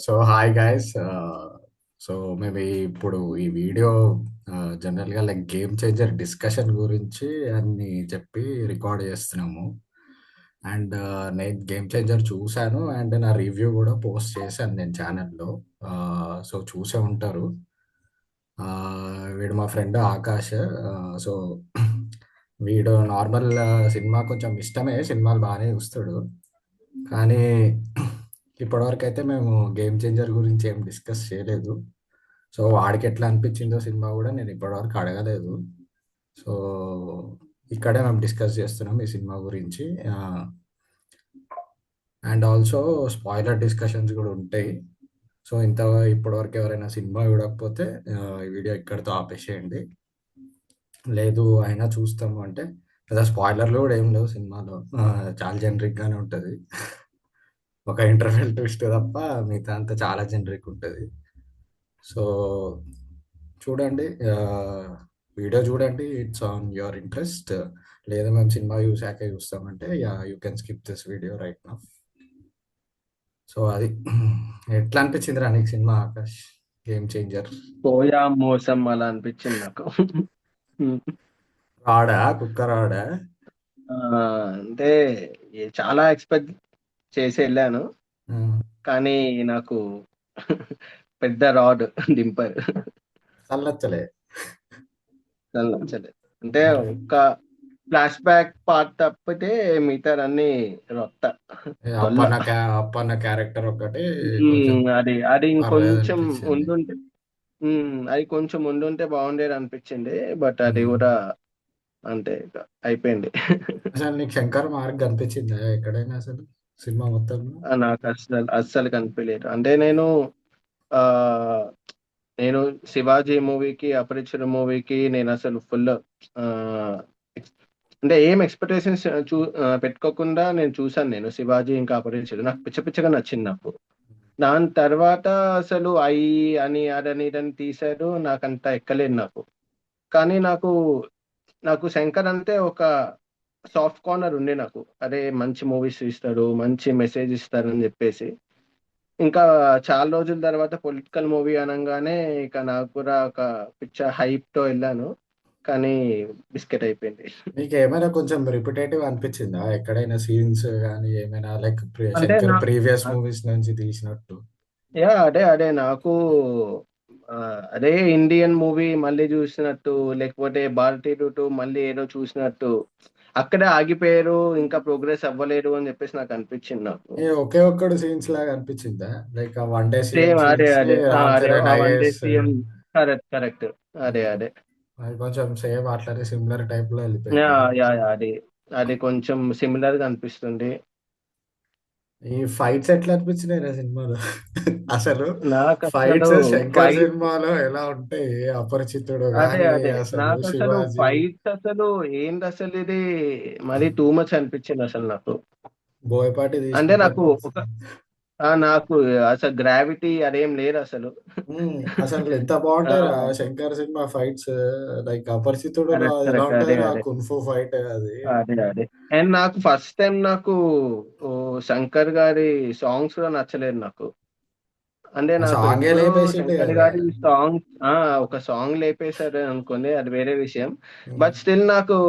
So hi guys. So మేము ఇప్పుడు ఈ వీడియో జనరల్గా లైక్ గేమ్ చేంజర్ డిస్కషన్ గురించి అని చెప్పి రికార్డ్ చేస్తున్నాము. అండ్ నేను గేమ్ చేంజర్ చూశాను అండ్ నా రివ్యూ కూడా పోస్ట్ చేశాను నేను ఛానల్లో. సో చూసే ఉంటారు. వీడు మా ఫ్రెండ్ ఆకాష్. సో వీడు నార్మల్ సినిమా కొంచెం ఇష్టమే, సినిమాలు బాగానే చూస్తాడు. కానీ ఇప్పటివరకు అయితే మేము గేమ్ చేంజర్ గురించి ఏం డిస్కస్ చేయలేదు. సో వాడికి ఎట్లా అనిపించిందో సినిమా కూడా నేను ఇప్పటివరకు అడగలేదు. సో ఇక్కడే మేము డిస్కస్ చేస్తున్నాం ఈ సినిమా గురించి. అండ్ ఆల్సో స్పాయిలర్ డిస్కషన్స్ కూడా ఉంటాయి. సో ఇప్పటివరకు ఎవరైనా సినిమా చూడకపోతే ఈ వీడియో ఇక్కడితో ఆపేసేయండి. లేదు అయినా చూస్తాము అంటే లేదా స్పాయిలర్లు కూడా ఏం లేవు సినిమాలో. చాలా జనరిక్ గానే ఉంటుంది. ఒక ఇంటర్వెల్ ట్విస్ట్ తప్ప మిగతా అంతా చాలా జనరిక్ ఉంటుంది. సో చూడండి, వీడియో చూడండి, ఇట్స్ ఆన్ యువర్ ఇంట్రెస్ట్. లేదా మేము సినిమా చూసాక చూస్తామంటే yeah you can skip this video right now. So అది ఎట్లా అనిపించింది రా నీకు సినిమా ఆకాష్, గేమ్ చేంజర్? పోయా మోసం అలా అనిపించింది నాకు. రాడా కుక్క రాడా? ఆ, అంటే చాలా ఎక్స్పెక్ట్ చేసి వెళ్ళాను, కానీ నాకు పెద్ద రాడ్ దింపారు. అసలు నచ్చలే. అసలు నచ్చలేదు. అంటే ఒక్క ఫ్లాష్ బ్యాక్ పార్ట్ తప్పితే మిగతా అన్ని రొత్త డొల్ల. అప్పన్న క్యారెక్టర్ ఒకటి కొంచెం అది అది పర్లేదు ఇంకొంచెం అనిపించింది. ఉండుంటే, అది కొంచెం ఉండుంటే బాగుండేది అనిపించింది. బట్ అది ఉమ్. కూడా అంతే ఇక అయిపోయింది. అసలు నీకు శంకర్ మార్క్ కనిపించిందా ఎక్కడైనా అసలు సినిమా మొత్తంలో? నాకు అస్సలు కనిపించలేదు. అంటే ఆ నేను శివాజీ మూవీకి, అపరిచిత మూవీకి నేను అసలు ఫుల్ అంటే ఏం ఎక్స్పెక్టేషన్స్ పెట్టుకోకుండా నేను చూసాను. నేను శివాజీ ఇంకా అపరిచిత నాకు పిచ్చ పిచ్చగా నచ్చింది నాకు. దాని తర్వాత అసలు అని అదని ఇదని తీశారు, నాకు అంత ఎక్కలేదు నాకు. కానీ నాకు నాకు శంకర్ అంటే ఒక సాఫ్ట్ కార్నర్ ఉండే నాకు. అరే మంచి మూవీస్ ఇస్తారు, మంచి మెసేజ్ ఇస్తారు అని చెప్పేసి. ఇంకా చాలా రోజుల తర్వాత పొలిటికల్ మూవీ అనంగానే ఇక నాకు కూడా ఒక పిచ్చ హైప్ తో వెళ్ళాను. కానీ బిస్కెట్ అయిపోయింది. నీకు ఏమైనా కొంచెం రిపిటేటివ్ అనిపించిందా ఎక్కడైనా సీన్స్ కానీ ఏమైనా లైక్ అంటే శంకర్ ప్రీవియస్ మూవీస్ నుంచి తీసినట్టు? యా అదే అదే నాకు ఆ, అదే ఇండియన్ మూవీ మళ్ళీ చూసినట్టు, లేకపోతే భారతీయ టూ మళ్ళీ ఏదో చూసినట్టు అక్కడే ఆగిపోయారు, ఇంకా ప్రోగ్రెస్ అవ్వలేరు అని చెప్పేసి నాకు అనిపించింది నాకు. ఒకే ఒక్కడు సీన్స్ లాగా అనిపించిందా? Like one day CM same అదే సీన్స్ ని అదే రామ్ అదే Charan one day IAS CM. Correct correct. అదే అదే. అది కొంచెం సేమ్ అట్లనే సిమిలర్ టైప్ లో యా వెళ్ళిపోయింది. యా యా, అది అది కొంచెం సిమిలర్ గా అనిపిస్తుంది. ఈ ఫైట్స్ ఎట్లా అనిపించినాయి నా సినిమాలో? అసలు నాకు అసలు ఫైట్స్ శంకర్ ఫైట్ సినిమాలో ఎలా ఉంటాయి, అపరిచితుడు అదే కానీ అదే అసలు నాకు అసలు శివాజీ ఫైట్ అసలు ఏంటి అసలు ఇది మరీ టూ మచ్ అనిపించింది అసలు నాకు. బోయపాటి అంటే తీసినట్టు నాకు ఒక అనిపించింది. నాకు అసలు గ్రావిటీ అదేం లేదు అసలు. అసలు ఎంత ఆ బాగుంటాయి రా శంకర్ సినిమా ఫైట్స్. లైక్ అపరిచితుడులో కరెక్ట్ ఎలా కరెక్ట్. అదే ఉంటది రా అదే కున్ఫు ఫైట్ అది. అదే అదే. అండ్ నాకు ఫస్ట్ టైం నాకు ఓ శంకర్ గారి సాంగ్స్ కూడా నచ్చలేదు నాకు. అంటే ఆ నాకు సాంగే ఎప్పుడు లేపేసిండు శంకర్ కదా. గారి సాంగ్ ఒక సాంగ్ లేపేశారు అనుకోండి, అది వేరే విషయం. ఉమ్. బట్ స్టిల్ నాకు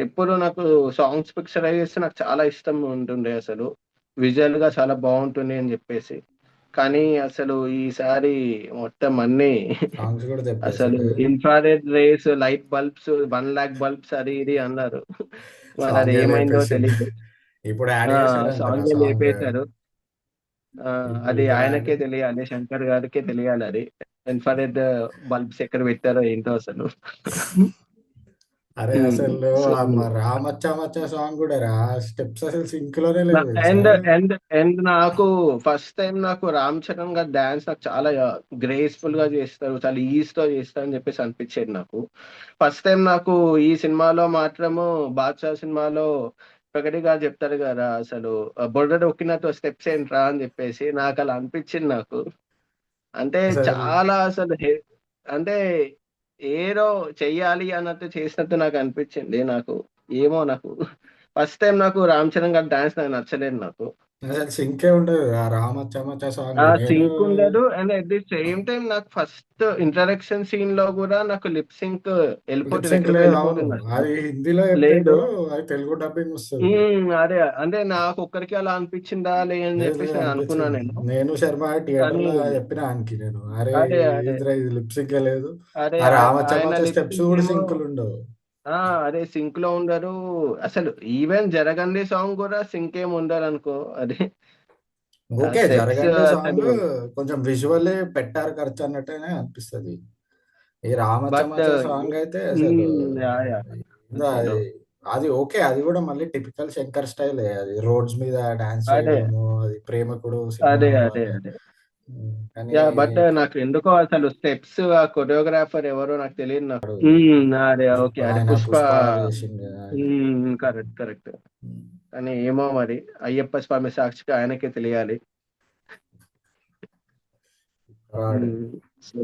ఎప్పుడు నాకు సాంగ్స్ పిక్చరైజ్ చేస్తే నాకు చాలా ఇష్టం ఉంటుండే అసలు. విజువల్ గా చాలా బాగుంటుంది అని చెప్పేసి. కానీ అసలు ఈసారి మొత్తం అన్ని సాంగ్స్ కూడా అసలు తెప్పేసాడు. Infrared rays, light bulbs, 1 lakh bulbs అది ఇది అన్నారు. మరి అది సాంగే ఏమైందో లేపేసిండు. తెలియదు. ఇప్పుడు యాడ్ చేశాడంట రా సాంగే సాంగ్. లేపేశారు. అది ఇప్పుడు యాడ్. ఆయనకే తెలియాలి, శంకర్ గారికే తెలియాలి అది. ఇన్ఫ్రారెడ్ బల్బ్స్ ఎక్కడ పెట్టారో ఏంటో అసలు. అరే అసలు సో రామచ్చా మచ్చా సాంగ్ కూడా రా స్టెప్స్ అసలు సింక్ లోనే లేవు తెలుసా. అండ్ అండ్ అండ్ నాకు ఫస్ట్ టైం నాకు రామ్ చరణ్ గారి డాన్స్ నాకు చాలా గ్రేస్ఫుల్ గా చేస్తారు, చాలా ఈజ్ తో చేస్తారు అని చెప్పేసి అనిపించేది నాకు. ఫస్ట్ టైం నాకు ఈ సినిమాలో మాత్రము బాద్షా సినిమాలో ప్రగతి గారు చెప్తారు కదా అసలు బొర్ర నొక్కినట్టు స్టెప్స్ ఏంట్రా అని చెప్పేసి నాకు అలా అనిపించింది నాకు. అంటే అసలు చాలా అసలు అంటే ఏదో చెయ్యాలి అన్నట్టు చేసినట్టు నాకు అనిపించింది నాకు. ఏమో నాకు ఫస్ట్ టైం నాకు రామ్ చరణ్ గారి డాన్స్ నాకు నచ్చలేదు నాకు. అసలు సింకే ఉండదు ఆ రామచ్చమచ్చ ఆ సాంగ్. నేను సింక్ ఉండదు and at the same time నాకు ఫస్ట్ ఇంట్రడక్షన్ సీన్ లో కూడా నాకు లిప్ సింక్ లిప్ వెళ్ళిపోతుంది, సింక్ ఎక్కడికో లేదు, అవును. వెళ్ళిపోతుంది అసలు. అది హిందీలో లేదు. చెప్పిండు, అది తెలుగు డబ్బింగ్ వస్తుంది. అదే అంటే నాకు ఒక్కరికి అలా అనిపించిందా లే అని లేదు చెప్పేసి లేదు నేను అనుకున్నా అనిపించింది. నేను. నేను శర్మ కానీ థియేటర్లో చెప్పిన ఆయనకి, నేను అరే అదే అదే ఏంద్రా ఇది లిప్ సింక్ లేదు, అదే ఆ ఆయన రామచ్చమచ్చ లిప్ స్టెప్స్ సింక్ కూడా ఏమో. సింకులు ఉండవు. అదే సింక్ లో ఉండరు అసలు. ఈవెన్ జరగండి సాంగ్ కూడా సింక్ ఏమి ఉండరు అనుకో అది. ఆ ఓకే స్టెప్స్ జరగండి సాంగ్ అసలు. కొంచెం విజువల్లీ పెట్టారు ఖర్చు అన్నట్టునే అనిపిస్తుంది. ఈ బట్ రామచ్చమచ్చ సాంగ్ అయితే అసలు యా యా ఏందో అసలు అది. అది ఓకే, అది కూడా మళ్ళీ టిపికల్ శంకర్ స్టైలే, అది రోడ్స్ మీద డాన్స్ అదే చేయడము, అది ప్రేమకుడు సినిమా అదే అదే అదే కానీ యా బట్ నాకు ఎందుకో అసలు స్టెప్స్ ఆ కొరియోగ్రాఫర్ ఎవరో నాకు తెలియదు నాకు. అదే ఓకే అదే ఆయన పుష్ప. పుష్ప చేసిండు ఆయన. Correct correct. కానీ ఏమో మరి అయ్యప్ప స్వామి సాక్షిగా ఆయనకే తెలియాలి. రాడు ఉమ్, సో,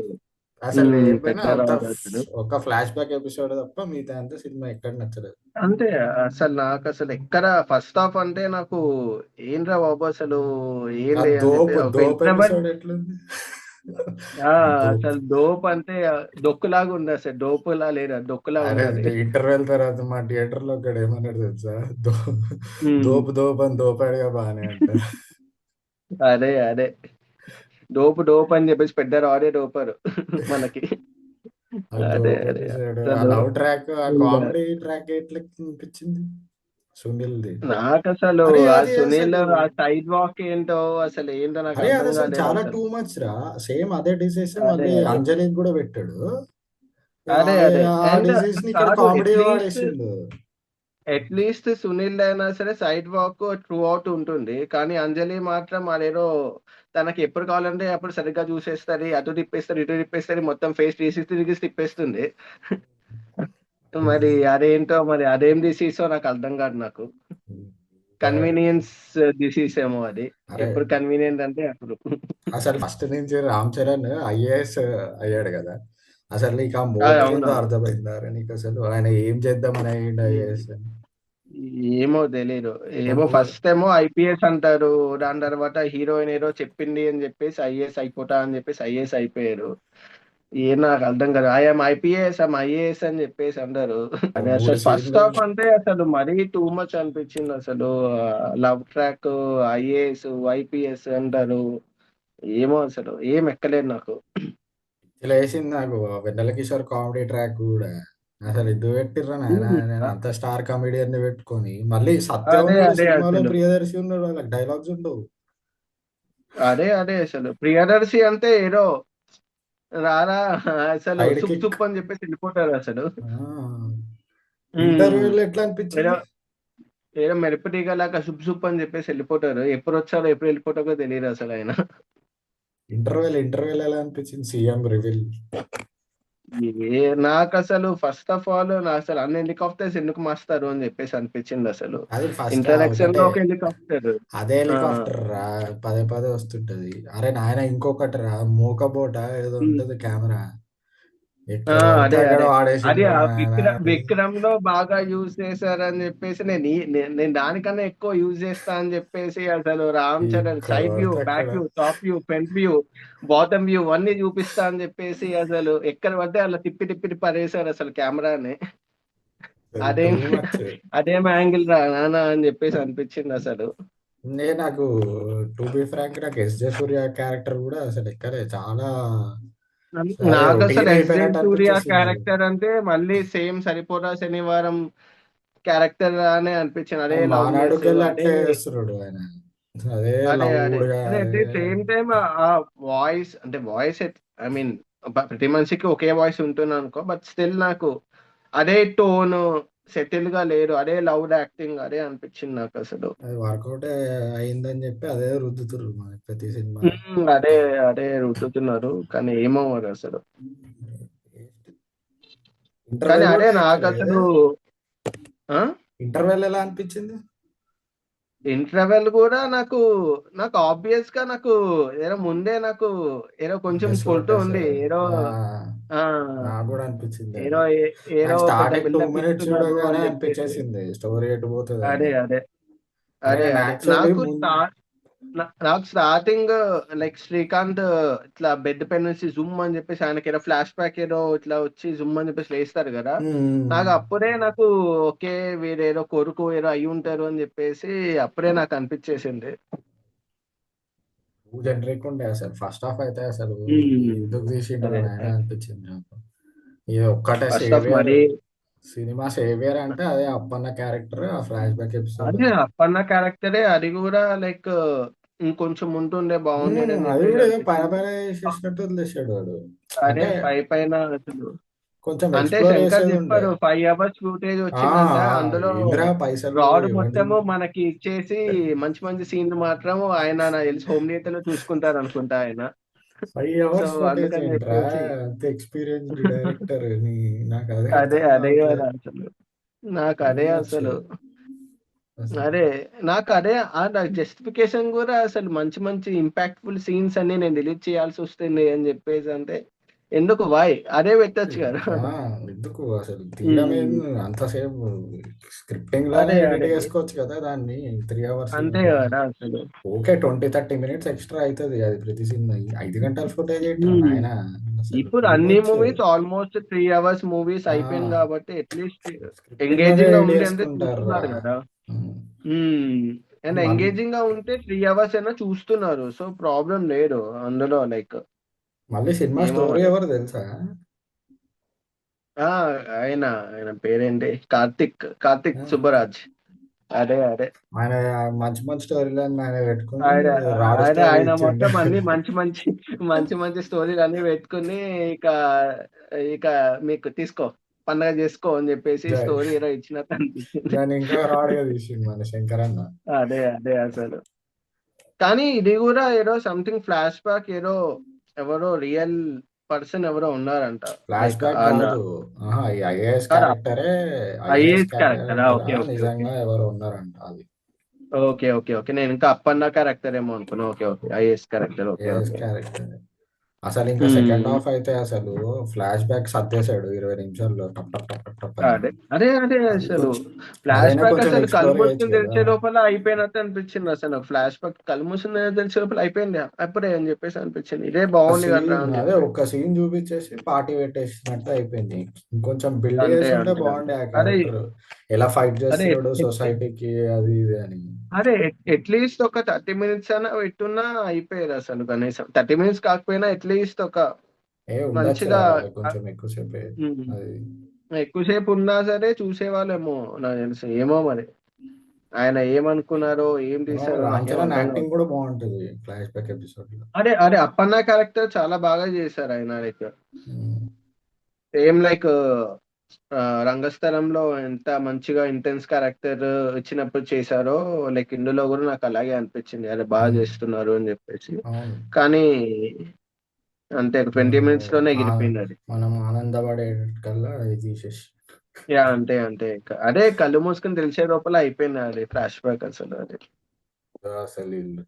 అసలు లేకపోయినా పెద్ద అంత రాడు అసలు. ఒక ఫ్లాష్ బ్యాక్ ఎపిసోడ్ తప్ప మిగతా అంతా సినిమా ఎక్కడ నచ్చలేదు. అంతే. అసలు నాకు అసలు ఎక్కడ ఫస్ట్ హాఫ్ అంటే నాకు ఏంట్రా బాబు అసలు ఆ ఏంది అని చెప్పి దోప్ ఒక దోప్ ఇంటర్వెల్. ఎపిసోడ్ ఎట్లుంది? ఆ దోప్. అసలు డోప్ అంటే డొక్కులాగా ఉంది, అసలు డోపులా లేదు, అది డొక్కులా అరే ఉంది అది. ఇంటర్వెల్ తర్వాత మా థియేటర్ లో ఒకడు ఏమన్నాడు తెలుసా? దో ఉమ్, దోపు దోపు అని దోపాడుగా బానే అంట. అదే అదే డోపు డోప్ అని చెప్పేసి పెద్ద రాడే డోపరు మనకి. ఆ అదే దోప్ అదే ఎపిసోడ్, ఆ అసలు లవ్ ట్రాక్, ఆ full. కామెడీ ట్రాక్ ఎట్లా అనిపించింది సునీల్ది? నాకు అసలు అరే ఆ అది సునీల్ అసలు, ఆ సైడ్ వాక్ ఏంటో అసలు ఏంటో నాకు అరే అది అర్థం అసలు కాలేదు చాలా అసలు. టూ మచ్ రా. సేమ్ అదే డిసీజ్ అదే మళ్ళీ అదే అంజలికి కూడా పెట్టాడు. అదే అదే ఆ అండ్ డిసీజ్ ని ఇక్కడ కాదు కామెడీ వాడేసిండు. అట్లీస్ట్ సునీల్ అయినా సరే సైడ్ వాక్ త్రూ అవుట్ ఉంటుంది, కానీ అంజలి మాత్రం అదేదో తనకి ఎప్పుడు కావాలంటే అప్పుడు సరిగ్గా చూసేస్తుంది, అటు తిప్పేస్తారు ఇటు తిప్పేస్తారు, మొత్తం ఫేస్ 360 తిప్పేస్తుంది. మరి అదేంటో మరి అదేం డిసీజో నాకు అర్థం కాదు నాకు. కన్వీనియన్స్ డిసీజ్ ఏమో అది. అరే ఎప్పుడు కన్వీనియంట్ అంటే అప్పుడు. అసలు ఫస్ట్ నుంచి రామ్ చరణ్ ఐఏఎస్ అయ్యాడు కదా, అసలు నీకు ఆ మోటివ్ ఏందో అవునవును. అర్థమైందా? అరే నీకు అసలు ఆయన ఏం చేద్దామని అయ్యిండు ఐఏఎస్ అని? ఏమో తెలీదు. ఏమో నువ్వు ఫస్ట్ ఏమో ఐపీఎస్ అంటారు, దాని తర్వాత హీరోయిన్ ఏదో చెప్పింది అని చెప్పేసి ఐఏఎస్ అయిపోతా అని చెప్పేసి ఐఏఎస్ అయిపోయారు. ఏం నాకు అర్థం కాదు, ఐఎమ్ ఐపీఎస్ ఐఎమ్ ఐఏఎస్ అని చెప్పేసి అంటారు. అదే మూడు అసలు ఫస్ట్ సీన్లు. హాఫ్ అంటే అసలు మరీ టూ మచ్ అనిపించింది అసలు. లవ్ ట్రాక్, ఐఏఎస్, ఐపీఎస్ అంటారు. ఏమో అసలు ఏం ఎక్కలేదు నాకు. ఇలా వేసింది నాకు వెన్నెల కిషోర్ కామెడీ ట్రాక్ కూడా. అసలు ఇది పెట్టిర్రా నాయన, ఉమ్, నేను అంత స్టార్ కామెడియన్ ని పెట్టుకొని మళ్ళీ సత్య అదే ఉన్నాడు అదే సినిమాలో, అసలు ప్రియదర్శి ఉన్నాడు, వాళ్ళకి డైలాగ్స్ ఉండవు. అదే అసలు ప్రియదర్శి అంటే ఏదో రారా అసలు సైడ్ సుప్ కిక్. సుప్ అని చెప్పేసి వెళ్ళిపోతారు అసలు. ఉమ్, ఇంటర్వ్యూలో ఎట్లా ఏదో అనిపించింది? ఏదో మెరుపుటీగలాగా సుప్ సుప్ అని చెప్పేసి వెళ్ళిపోతారు, ఎప్పుడు వచ్చారో ఎప్పుడు వెళ్ళిపోతారో తెలియదు అసలు ఆయన. ఇంటర్వ్యూల్ ఎలా అనిపించింది సీఎం రివీల్? నాకు అసలు ఫస్ట్ ఆఫ్ ఆల్ నా అసలు అన్ని హెలికాప్టర్స్ ఎందుకు మాస్తారు అని చెప్పేసి అనిపించింది అసలు. అది ఫస్ట్ ఇంట్రడక్షన్ ఒకటే, లో ఒక హెలికాప్టర్. అదే హెలికాప్టర్ రా, పదే పదే వస్తుంటది. అరే నాయన ఇంకొకటి రా, మోకబోట ఏదో ఉంటది కెమెరా, ఎట్లా పడితే అదే అక్కడ అదే అది వాడేసిండ్రు ఆ నాయన అది. విక్రమ్ లో బాగా యూజ్ చేశారని చెప్పేసి నేను దానికన్నా ఎక్కువ యూజ్ చేస్తా అని చెప్పేసి అసలు రామ్ చరణ్ ఇక్కడ సైడ్ వ్యూ, పడితే అక్కడ back view, top view, front view, bottom view అన్ని చూపిస్తా అని చెప్పేసి అసలు ఎక్కడ పడితే అలా తిప్పి తిప్పి పడేశారు అసలు కెమెరాని. టూ అదేం మచ్. అదేం యాంగిల్ రా నానా అని చెప్పేసి అనిపించింది అసలు. నాకు టు బి ఫ్రాంక్, నాకు ఎస్జే సూర్య క్యారెక్టర్ కూడా అసలు ఎక్కలే, చాలా అదే నాకు అసలు రొటీన్ ఎస్ జే అయిపోయినట్టు సూర్య అనిపించేసింది. క్యారెక్టర్ అంటే మళ్ళీ సేమ్ సరిపోదా శనివారం క్యారెక్టర్ లానే అనిపించింది, అదే లవ్లీనెస్ మానాడుకెళ్ళి అదే అట్లే చేస్తున్నాడు ఆయన, అదే అదే లౌడ్గా. అట్ ది సేమ్ టైమ్ ఆ వాయిస్ అంటే వాయిస్ ఐ మీన్ ప్రతి మనిషికి ఒకే వాయిస్ ఉంటుంది అనుకో, బట్ స్టిల్ నాకు అదే టోన్ సెటిల్ గా లేరు, అదే లౌడ్ యాక్టింగ్ అదే అనిపించింది నాకు అసలు. అది వర్కౌట్ అయిందని చెప్పి అదే రుద్దుతుర్రు మనకి ప్రతి సినిమాలో. అదే అదే రుద్దుతున్నారు, కానీ ఏమో మరి అసలు. కానీ ఇంటర్వెల్ అదే కూడా నాకు ఎక్కలే. అసలు ఇంటర్వెల్ ఎలా అనిపించింది? ఇంటర్వెల్ కూడా నాకు నాకు ఆబ్వియస్ గా నాకు ఏదో ముందే నాకు ఏదో కొంచెం గెస్ కొడుతూ ఉంది కొట్టేసారు. ఏదో. ఆ నాకు కూడా అనిపించింది ఏదో అది. ఏదో నాకు పెద్ద స్టార్టింగ్ బిల్డప్ 2 మినిట్స్ ఇస్తున్నారు చూడగానే అని చెప్పేసి. అనిపించేసింది స్టోరీ ఎటు పోతుంది అని. అదే అదే అరే అదే నేను అదే యాక్చువల్లీ నాకు స్టార్ట్. నాకు స్టార్టింగ్ లైక్ శ్రీకాంత్ ఇట్లా బెడ్ పై నుంచి జుమ్ అని చెప్పేసి ఆయనకి ఏదో ఫ్లాష్ బ్యాక్ ఏదో ఇట్లా వచ్చి జుమ్ అని చెప్పేసి లేస్తారు కదా. నాకు అప్పుడే నాకు ఓకే వీరేదో కొడుకు ఏదో అయి ఉంటారు అని చెప్పేసి అప్పుడే నాకు అనిపించేసింది. జనరిక్ ఉండే అసలు ఫస్ట్ హాఫ్ అయితే అసలు ఎందుకు తీసిండ్రు అదే నాయన అనిపించింది నాకు. ఇది ఒక్కటే ఫస్ట్ ఆఫ్ సేవియర్, మరి సినిమా సేవియర్ అంటే అదే అప్పన్న క్యారెక్టర్, ఆ ఫ్లాష్ బ్యాక్ ఎపిసోడ్. అదే అప్పన్న క్యారెక్టరే అది కూడా లైక్ ఇంకొంచెం ఉంటుండే బాగుండేది అని అది చెప్పేసి కూడా ఏదో పైన అనిపించింది. పైన చేసినట్టు వదిలేసాడు వాడు. అదే అంటే పై పైన అసలు కొంచెం అంటే ఎక్స్ప్లోర్ శంకర్ చేసేది ఉండే. చెప్పారు 5 hours ఫుటేజ్ ఆ వచ్చిందంట అందులో ఏంద్రా పైసలు రాడ్ ఇవన్నీ. మొత్తము మనకి ఇచ్చేసి మంచి మంచి సీన్లు మాత్రం ఆయన నాకు తెలిసి హోమ్ థియేటర్ లో చూసుకుంటారు అనుకుంటా ఆయన. 5 hours సో ఫుటేజ్ అందుకని ఏంట్రా, చెప్పేసి అంత ఎక్స్పీరియన్స్డ్ డైరెక్టర్ ని. నాకు అదే అదే అర్థం అదే కావట్లేదు. కదా అసలు నాకు ఏం అదే అసలు నచ్చలేదు అసలు. అదే నాకు అదే నాకు జస్టిఫికేషన్ కూడా అసలు మంచి మంచి ఇంపాక్ట్ఫుల్ సీన్స్ అన్ని నేను డిలీట్ చేయాల్సి వస్తుంది అని చెప్పేసి అంటే ఎందుకు వాయ్ అదే పెట్టొచ్చు కదా. ఆ, ఎందుకు అసలు తీయడం ఉమ్, అంతసేపు స్క్రిప్టింగ్ లానే అదే ఎడిట్ అదే చేసుకోవచ్చు కదా దాన్ని. 3 hours అంతే మూవీ కదా అసలు. ఓకే 20-30 minutes ఎక్స్ట్రా అవుతుంది అది ప్రతి సినిమా. 5 గంటల ఫుటేజ్ ఏంట్రా ఉమ్, నాయన, అసలు ఇప్పుడు టూ అన్ని much. Movies almost 3 hours movies ఆ అయిపోయింది కాబట్టి అట్లీస్ట్ స్క్రిప్టింగ్ లోనే ఎంగేజింగ్ గా ఎడిట్ ఉండి అంటే చేసుకుంటారా. చూస్తున్నారు కదా. అండ్ మళ్ళీ ఎంగేజింగ్ గా ఉంటే 3 hours అయినా చూస్తున్నారు సో ప్రాబ్లం లేదు అందులో లైక్ మళ్ళీ సినిమా ఏమో స్టోరీ మరి. ఎవరు తెలుసా? ఆ ఆయన ఆయన పేరేంటి కార్తిక్ ఆ, కార్తిక్ సుబ్బరాజ్. అదే అదే ఆయన మంచి మంచి స్టోరీ లైన్ ఆయన పెట్టుకుని ఆయన రాడ్ ఆయన స్టోరీ ఆయన ఇచ్చిండు. మొత్తం అన్ని మంచి మంచి మంచి మంచి స్టోరీలు అన్ని పెట్టుకుని ఇక ఇక మీకు తీసుకో పండగ చేసుకో అని చెప్పేసి దా- స్టోరీ ఏదో ఇచ్చినట్టు అనిపించింది. దాన్ని ఇంకా రాడ్గా తీసిండు మన శంకర్ అన్న. అదే అదే అసలు కానీ ఇది కూడా ఏదో సంథింగ్ ఫ్లాష్ బ్యాక్ ఏదో ఎవరో రియల్ పర్సన్ ఎవరో ఉన్నారంట. ఫ్లాష్ లైక్ బ్యాక్ వాళ్ళ కాదు. ఆహా, ఈ ఐఏఎస్ క్యారెక్టరే, ఐఏఎస్ ఐఏఎస్ క్యారెక్టరా క్యారెక్టర్ ఓకే ఓకే ఓకే నిజంగా ఎవరు ఉన్నారంట అది. ఓకే ఓకే ఓకే నేను ఇంకా అప్పన్న క్యారెక్టర్ ఏమో అనుకున్నా. Okay okay IAS character okay IAS okay. Character. అసలు ఇంకా సెకండ్ హాఫ్ అయితే అసలు ఫ్లాష్ బ్యాక్ సర్దేశాడు 20 నిమిషాల్లో టప్ టప్ టప్ టప్ టప్ అని. అదే అదే అదే అది అసలు కొంచెం, ఫ్లాష్ అదైనా బ్యాక్ కొంచెం అసలు కళ్ళు ఎక్స్ప్లోర్ చేయొచ్చు మూసుకుని కదా. తెలిసే లోపల అయిపోయినట్టు అనిపించింది. అసలు నాకు ఫ్లాష్ బ్యాక్ కళ్ళు మూసుకుని తెలిసే లోపల అయిపోయింది అప్పుడే అని చెప్పేసి అనిపించింది. ఇదే ఒక బాగుంది కదా సీన్, అని అదే చెప్పి. ఒక సీన్ చూపించేసి పార్టీ పెట్టేసినట్టు అయిపోయింది. ఇంకొంచెం బిల్డ్ అంతే చేసి ఉంటే అంతే అంతే బాగుండే ఆ అదే క్యారెక్టర్. ఎలా ఫైట్ అదే చేస్తున్నాడు సొసైటీకి అది ఇది అని. అదే అట్లీస్ట్ ఒక 30 minutes అయినా పెట్టున్నా అయిపోయేది అసలు. కనీసం 30 minutes కాకపోయినా అట్లీస్ట్ ఒక ఉండొచ్చు మంచిగా కొంచెం ఎక్కువసేపే ఉమ్, అది. ఎక్కువసేపు ఉన్నా సరే చూసేవాళ్ళేమో నాకు తెలిసి. ఏమో మరి ఆయన ఏమనుకున్నారో ఏం తీసారో రామ్ నాకేం చరణ్ అర్థం యాక్టింగ్ కావట్లేదు. కూడా బాగుంటుంది ఫ్లాష్ బ్యాక్ ఎపిసోడ్ లో. అదే అదే అప్పన్న క్యారెక్టర్ చాలా బాగా చేశారు ఆయన లైక్ సేమ్ లైక్ రంగస్థలంలో ఎంత మంచిగా ఇంటెన్స్ క్యారెక్టర్ ఇచ్చినప్పుడు చేశారో లైక్ ఇందులో కూడా నాకు అలాగే అనిపించింది. అదే బాగా చేస్తున్నారు అని చెప్పేసి. అవును. కానీ అంతే 20 minutes లోనే ఆ- ఎగిరిపోయింది అది. మనం ఆనందపడే కల్లా ఇది తీసేసి. యా అంతే అంతే అదే కళ్ళు మూసుకొని తెలిసే లోపల అయిపోయింది అది ఫ్లాష్ బ్యాక్ అసలు అది. అసలు వీళ్ళు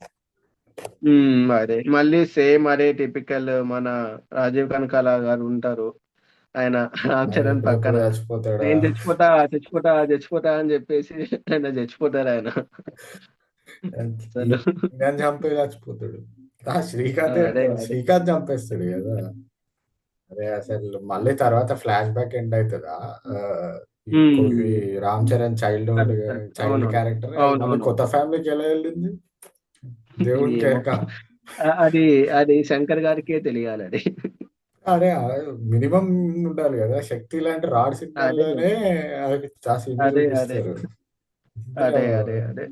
అదే మళ్ళీ సేమ్ అదే టిపికల్ మన రాజీవ్ కనకాల గారు ఉంటారు. ఆయన రామ్ ఆయన చరణ్ ఎప్పుడెప్పుడు పక్కన చచ్చిపోతాడా. నేను చచ్చిపోతా చచ్చిపోతా చచ్చిపోతా అని చెప్పేసి ఆయన చచ్చిపోతారు ఆయన అసలు. ఈయన చంపే చచ్చిపోతాడు. శ్రీకాంత్ అదే అదే శ్రీకాంత్ చంపేస్తాడు కదా. అదే అసలు మళ్ళీ తర్వాత ఫ్లాష్ బ్యాక్ ఎండ్ అవుతుందా. ఆ, ఈ um, Ram Charan childhood, correct correct child అవునవును క్యారెక్టర్ అది మళ్ళీ అవునవును. కొత్త ఫ్యామిలీకి ఎలా వెళ్ళింది దేవునికి ఏమో ఎరక. అది అది శంకర్ గారికే తెలియాలి అది. అరే మినిమం ఉండాలి కదా శక్తి. లాంటి రాడ్ అదే సినిమాల్లోనే ఆ సీన్ అదే అదే చూపిస్తారు. ఇంకా అదే అదే అదే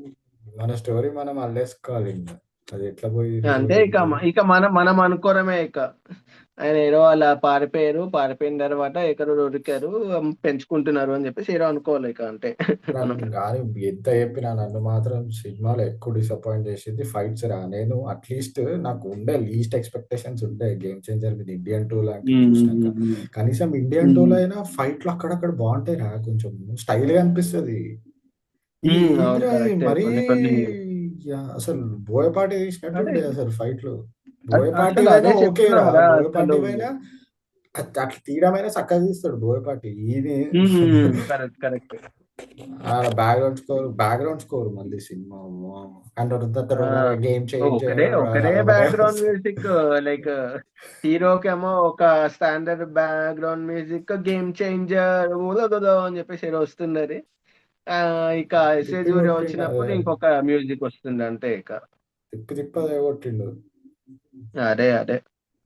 మన స్టోరీ మనం అల్లేసుకోవాలి ఇంకా. అది ఎట్లా పోయిండ్రు అంటే ఇక ఏంది. ఇక మనం మనం అనుకోవడమే ఇక. ఆయన ఏదో అలా పారిపోయారు పారిపోయిన తర్వాత ఎక్కడో దొరికారు పెంచుకుంటున్నారు అని చెప్పేసి ఏదో అనుకోవాలి ఇక అంటే మనం. నాకు కానీ ఎంత చెప్పినా నన్ను మాత్రం సినిమాలో ఎక్కువ డిసప్పాయింట్ చేసేది ఫైట్స్ రా. నేను అట్లీస్ట్ నాకు ఉండే లీస్ట్ ఎక్స్పెక్టేషన్స్ ఉండే గేమ్ చేంజర్ మీద ఇండియన్ టూ లాంటివి చూసినాక. కనీసం ఇండియన్ టూ లో అయినా ఫైట్లు అక్కడక్కడ బాగుంటాయి రా, కొంచెం స్టైల్ గా అనిపిస్తుంది. ఇది అవును ఏందిరా ఇది కరెక్టే మరీ. కొన్ని కొన్ని అసలు బోయపాటి తీసినట్టు అదే ఉండే అసలు ఫైట్లు. అసలు బోయపాటివైనా అదే ఓకేరా, చెప్తున్నారా అసలు. బోయపాటివైనా అట్లా తీయడమైనా చక్కగా తీస్తాడు బోయపాటి. ఇది కరెక్ట్ కరెక్ట్ బ్యాక్గ్రౌండ్ స్కోర్ మళ్ళీ సినిమా అండ్ ఆ గేమ్ ఒకడే చేంజర్ ఒకడే అదొకటే బ్యాక్గ్రౌండ్ వస్తుంది. మ్యూజిక్, లైక్ హీరోకేమో ఒక standard background music, game changer అని చెప్పేసి ఏదో వస్తున్నది. ఆ ఇక ఎస్ఏ తిప్పి సూర్య కొట్టిండు అదే, వచ్చినప్పుడు ఇంకొక మ్యూజిక్ వస్తుంది అంతే ఇక. తిప్పి అదే కొట్టిండు. అదే అదే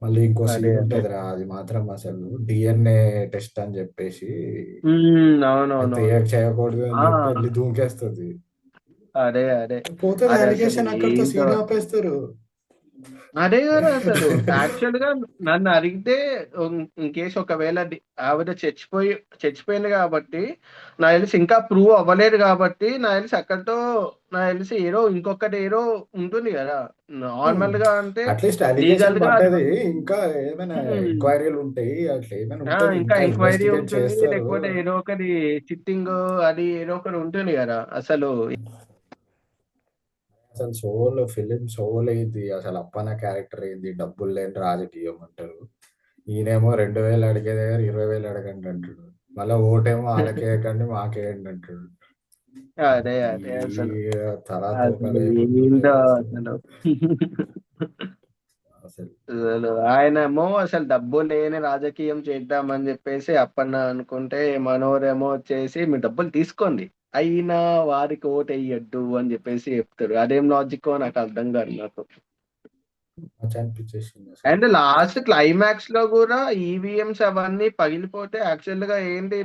మళ్ళీ ఇంకో అదే సీన్ అదే ఉంటదిరా, అది మాత్రం అసలు డిఎన్ఏ టెస్ట్ అని చెప్పేసి అది అవునవునవును. చేయకూడదు అని ఆ చెప్పి వెళ్ళి దూకేస్తుంది. అదే అదే పోతుంది అది అసలు అలిగేషన్, అక్కడితో ఏంటో. సీన్ ఆపేస్తారు. అదే కదా అసలు యాక్చువల్ గా నన్ను అడిగితే, ఇన్ కేసు ఒకవేళ ఆవిడ చచ్చిపోయింది కాబట్టి నాకు తెలిసి ఇంకా ప్రూవ్ అవ్వలేదు కాబట్టి నాకు తెలిసి అక్కడితో, నాకు తెలిసి ఏదో ఇంకొకటి ఏదో ఉంటుంది కదా నార్మల్ గా అంటే అట్లీస్ట్ అలిగేషన్ లీగల్ గా అది. పడ్డది, ఇంకా ఏమైనా ఉమ్, ఎంక్వైరీలు ఉంటాయి, అట్లా ఏమైనా ఉంటది, ఇంకా ఇంకా ఎంక్వైరీ ఇన్వెస్టిగేట్ ఉంటుంది, చేస్తారు. లేకపోతే ఏదో ఒకటి చిట్టింగ్ అది ఏదో ఒకటి ఉంటుంది కదా అసలు. అసలు సోల్ ఫిలిం సోల్ అయింది అసలు. అప్పన్న క్యారెక్టర్ ఏంది, డబ్బులు లేని రాజకీయం అంటారు. ఈయనేమో 2,000 అడిగే దగ్గర 20,000 అడగండి అంటాడు. మళ్ళీ ఓటేమో వాళ్ళకే వేయకండి మాకేయండి అంటాడు. అదే ఈ అదే అసలు. తలా తోక అసలు లేకుండా ఏంటో ఉంటుంది అసలు. అసలు. అసలు అసలు ఆయనేమో అసలు డబ్బు లేని రాజకీయం చేద్దామని చెప్పేసి అప్పన్న అనుకుంటే, మనోరేమో వచ్చేసి మీరు డబ్బులు తీసుకోండి అయినా వారికి ఓటు వేయద్దు అని చెప్పేసి చెప్తారు. అదేం లాజిక్ నాకు అర్థం కాదు నాకు. మంచి అనిపించేసింది అసలు. అండ్ లాస్ట్ క్లైమాక్స్ లో కూడా ఈవీఎంస్ అవన్నీ పగిలిపోతే యాక్చువల్ గా ఏంటి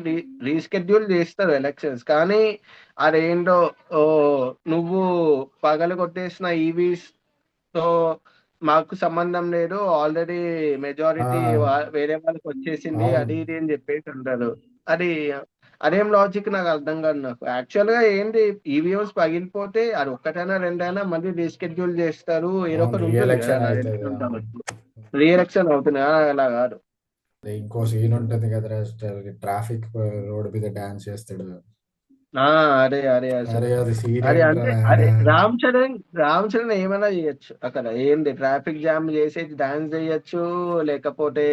రీస్కెడ్యూల్ చేస్తారు ఎలక్షన్స్, కానీ అదేంటో ఓ నువ్వు పగలు కొట్టేసిన ఈవీస్ తో మాకు సంబంధం లేదు, ఆల్రెడీ ఆ, మెజారిటీ వేరే వాళ్ళకి వచ్చేసింది అవును. అది ఇది అని చెప్పేసి అంటారు. అది అదేం లాజిక్ నాకు అర్థం కాదు. నాకు యాక్చువల్ గా ఏంటి ఈవీఎంస్ పగిలిపోతే అది ఒక్కటైనా రెండైనా మళ్ళీ రీస్కెడ్యూల్ చేస్తారు, ఏదో అవును, ఒకటి రీ ఉంటుంది కదా ఎలక్షన్ నాకు అవుతుంది. తెలిసినంత అవును. వరకు. రీఎలక్షన్ అవుతుంది అలా కాదు. ఇంకో సీన్ ఉంటుంది కదా, ట్రాఫిక్ రోడ్ మీద డాన్స్ చేస్తాడు. ఆ అదే అదే అరే అసలు. అది సీన్ అదే ఏంట్రా అంటే నాయన. అదే రామ్ చరణ్ ఏమైనా చేయొచ్చు అక్కడ. ఏంది ట్రాఫిక్ జామ్ చేసేసి డాన్స్ చేయొచ్చు, లేకపోతే